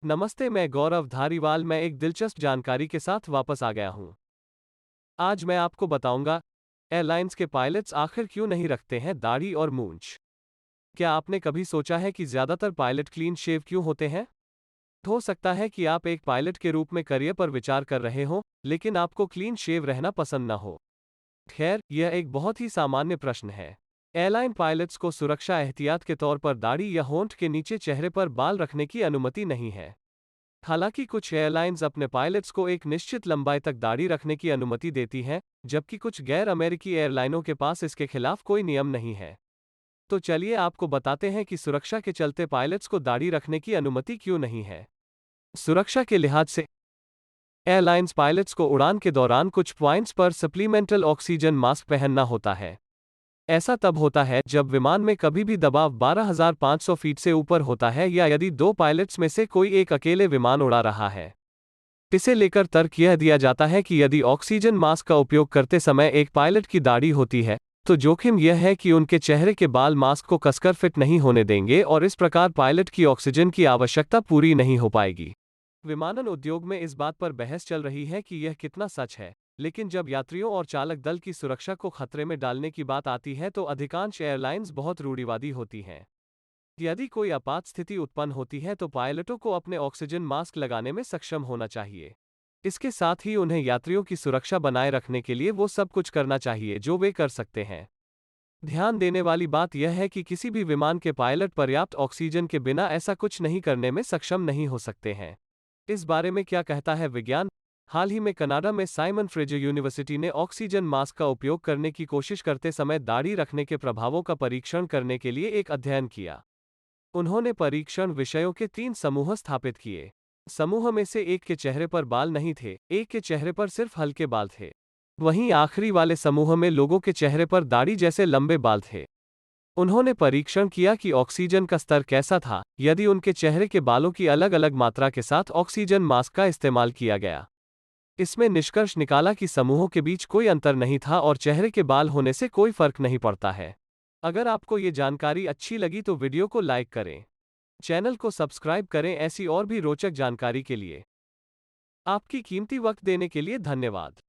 नमस्ते, मैं गौरव धारीवाल। मैं एक दिलचस्प जानकारी के साथ वापस आ गया हूँ। आज मैं आपको बताऊंगा, एयरलाइंस के पायलट्स आखिर क्यों नहीं रखते हैं दाढ़ी और मूंछ। क्या आपने कभी सोचा है कि ज़्यादातर पायलट क्लीन शेव क्यों होते हैं? हो सकता है कि आप एक पायलट के रूप में करियर पर विचार कर रहे हो, लेकिन आपको क्लीन शेव रहना पसंद न हो। खैर, यह एक बहुत ही सामान्य प्रश्न है। एयरलाइन पायलट्स को सुरक्षा एहतियात के तौर पर दाढ़ी या होंठ के नीचे चेहरे पर बाल रखने की अनुमति नहीं है। हालांकि कुछ एयरलाइंस अपने पायलट्स को एक निश्चित लंबाई तक दाढ़ी रखने की अनुमति देती हैं, जबकि कुछ गैर अमेरिकी एयरलाइनों के पास इसके खिलाफ कोई नियम नहीं है। तो चलिए आपको बताते हैं कि सुरक्षा के चलते पायलट्स को दाढ़ी रखने की अनुमति क्यों नहीं है। सुरक्षा के लिहाज से एयरलाइंस पायलट्स को उड़ान के दौरान कुछ पॉइंट्स पर सप्लीमेंटल ऑक्सीजन मास्क पहनना होता है। ऐसा तब होता है जब विमान में कभी भी दबाव 12,500 फीट से ऊपर होता है या यदि दो पायलट्स में से कोई एक अकेले विमान उड़ा रहा है। इसे लेकर तर्क यह दिया जाता है कि यदि ऑक्सीजन मास्क का उपयोग करते समय एक पायलट की दाढ़ी होती है, तो जोखिम यह है कि उनके चेहरे के बाल मास्क को कसकर फिट नहीं होने देंगे और इस प्रकार पायलट की ऑक्सीजन की आवश्यकता पूरी नहीं हो पाएगी। विमानन उद्योग में इस बात पर बहस चल रही है कि यह कितना सच है, लेकिन जब यात्रियों और चालक दल की सुरक्षा को खतरे में डालने की बात आती है तो अधिकांश एयरलाइंस बहुत रूढ़िवादी होती हैं। यदि कोई आपात स्थिति उत्पन्न होती है तो पायलटों को अपने ऑक्सीजन मास्क लगाने में सक्षम होना चाहिए। इसके साथ ही उन्हें यात्रियों की सुरक्षा बनाए रखने के लिए वो सब कुछ करना चाहिए जो वे कर सकते हैं। ध्यान देने वाली बात यह है कि किसी भी विमान के पायलट पर्याप्त ऑक्सीजन के बिना ऐसा कुछ नहीं करने में सक्षम नहीं हो सकते हैं। इस बारे में क्या कहता है विज्ञान? हाल ही में कनाडा में साइमन फ्रेजर यूनिवर्सिटी ने ऑक्सीजन मास्क का उपयोग करने की कोशिश करते समय दाढ़ी रखने के प्रभावों का परीक्षण करने के लिए एक अध्ययन किया। उन्होंने परीक्षण विषयों के 3 समूह स्थापित किए। समूह में से एक के चेहरे पर बाल नहीं थे, एक के चेहरे पर सिर्फ हल्के बाल थे। वहीं आखिरी वाले समूह में लोगों के चेहरे पर दाढ़ी जैसे लंबे बाल थे। उन्होंने परीक्षण किया कि ऑक्सीजन का स्तर कैसा था यदि उनके चेहरे के बालों की अलग अलग मात्रा के साथ ऑक्सीजन मास्क का इस्तेमाल किया गया। इसमें निष्कर्ष निकाला कि समूहों के बीच कोई अंतर नहीं था और चेहरे के बाल होने से कोई फर्क नहीं पड़ता है। अगर आपको ये जानकारी अच्छी लगी तो वीडियो को लाइक करें, चैनल को सब्सक्राइब करें। ऐसी और भी रोचक जानकारी के लिए आपकी कीमती वक्त देने के लिए धन्यवाद।